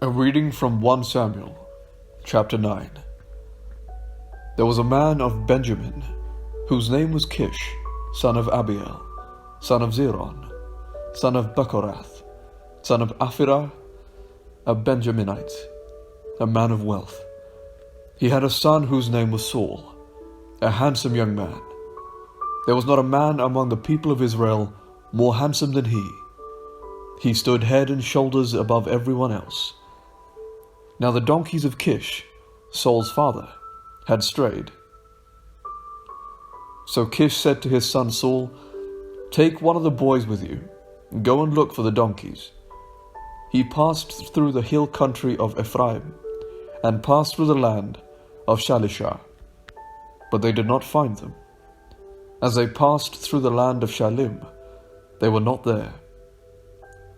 A reading from 1 Samuel, chapter 9. There was a man of Benjamin, whose name was Kish, son of Abiel, son of Zeron, son of Bechorath, son of Aphirah, a Benjaminite, a man of wealth. He had a son whose name was Saul, a handsome young man. There was not a man among the people of Israel more handsome than he. He stood head and shoulders above everyone else. Now the donkeys of Kish, Saul's father, had strayed. So Kish said to his son Saul, "Take one of the boys with you, and go and look for the donkeys." He passed through the hill country of Ephraim, and passed through the land of Shalishah, but they did not find them. As they passed through the land of Shalim, they were not there.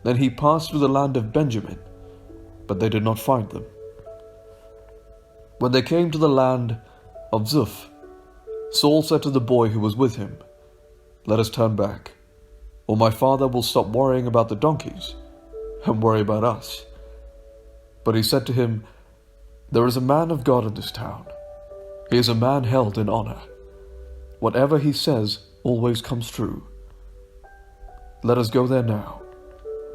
Then he passed through the land of Benjamin, but they did not find them. When they came to the land of Zuph, Saul said to the boy who was with him, "Let us turn back, or my father will stop worrying about the donkeys and worry about us." But he said to him, "There is a man of God in this town. He is a man held in honor. Whatever he says always comes true. Let us go there now.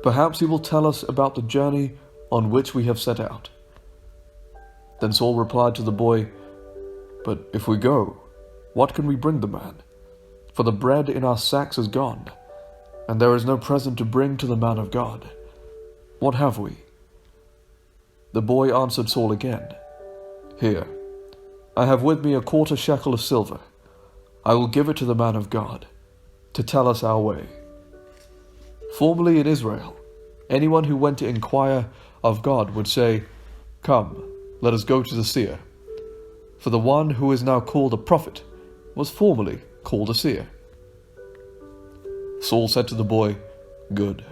Perhaps he will tell us about the journey on which we have set out." Then Saul replied to the boy, "But if we go, what can we bring the man? For the bread in our sacks is gone, and there is no present to bring to the man of God. What have we?" The boy answered Saul again, "Here, I have with me a quarter shekel of silver. I will give it to the man of God, to tell us our way." Formerly in Israel, anyone who went to inquire of God would say, "Come, let us go to the seer." For the one who is now called a prophet was formerly called a seer. Saul said to the boy, "Good.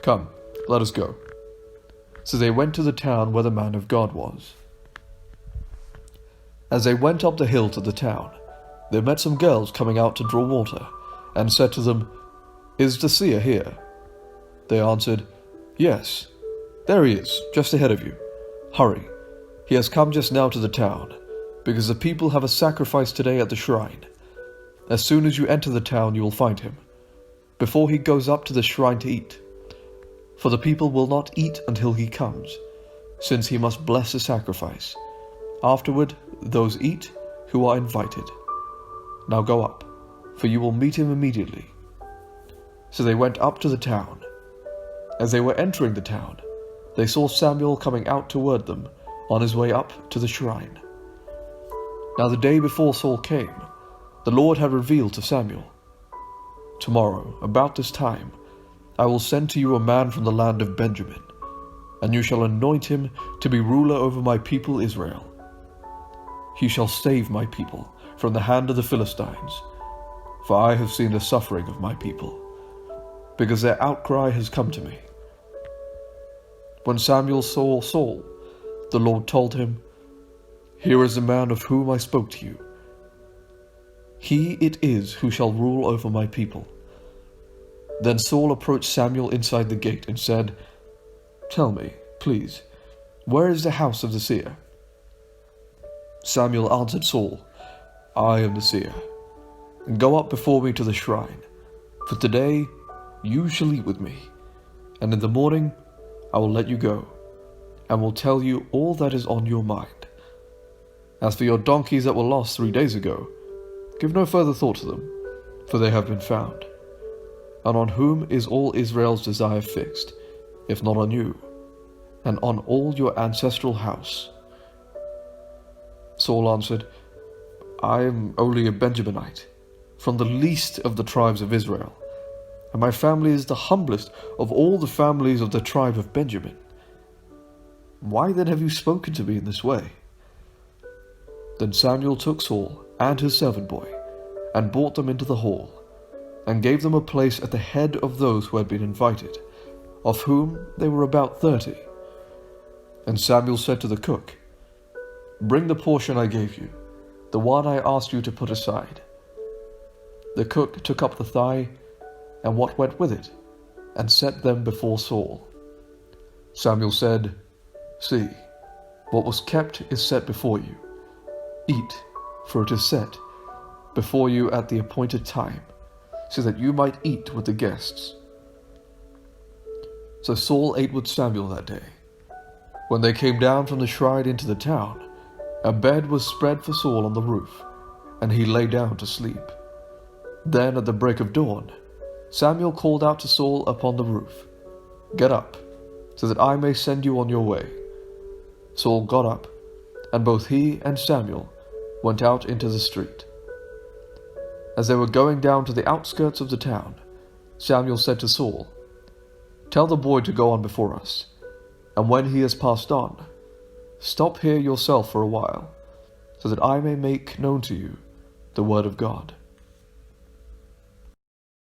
Come, let us go." So they went to the town where the man of God was. As they went up the hill to the town, they met some girls coming out to draw water, and said to them, "Is the seer here?" They answered, "Yes, there he is, just ahead of you. Hurry, he has come just now to the town, because the people have a sacrifice today at the shrine. As soon as you enter the town you will find him, before he goes up to the shrine to eat. For the people will not eat until he comes, since he must bless the sacrifice. Afterward those eat who are invited. Now go up, for you will meet him immediately." So they went up to the town. As they were entering the town, they saw Samuel coming out toward them on his way up to the shrine. Now the day before Saul came, the Lord had revealed to Samuel, "Tomorrow, about this time, I will send to you a man from the land of Benjamin, and you shall anoint him to be ruler over my people Israel. He shall save my people from the hand of the Philistines, for I have seen the suffering of my people, because their outcry has come to me." When Samuel saw Saul, the Lord told him, "Here is the man of whom I spoke to you. He it is who shall rule over my people." Then Saul approached Samuel inside the gate and said, "Tell me, please, where is the house of the seer?" Samuel answered Saul, "I am the seer. Go up before me to the shrine, for today you shall eat with me, and in the morning I will let you go, and will tell you all that is on your mind. As for your donkeys that were lost 3 days ago, give no further thought to them, for they have been found. And on whom is all Israel's desire fixed, if not on you, and on all your ancestral house?" Saul answered, "I am only a Benjaminite, from the least of the tribes of Israel, and my family is the humblest of all the families of the tribe of Benjamin. Why then have you spoken to me in this way?" Then Samuel took Saul and his servant boy, and brought them into the hall, and gave them a place at the head of those who had been invited, of whom they were about 30. And Samuel said to the cook, "Bring the portion I gave you, the one I asked you to put aside." The cook took up the thigh and what went with it, and set them before Saul. Samuel said, See, what was kept is set before you. Eat, for it is set before you at the appointed time, so that you might eat with the guests." So Saul ate with Samuel that day. When they came down from the shrine into the town, a bed was spread for Saul on the roof, and he lay down to sleep. Then at the break of dawn, Samuel called out to Saul upon the roof, "Get up, so that I may send you on your way." Saul got up, and both he and Samuel went out into the street. As they were going down to the outskirts of the town, Samuel said to Saul, "Tell the boy to go on before us, and when he has passed on, stop here yourself for a while, so that I may make known to you the word of God."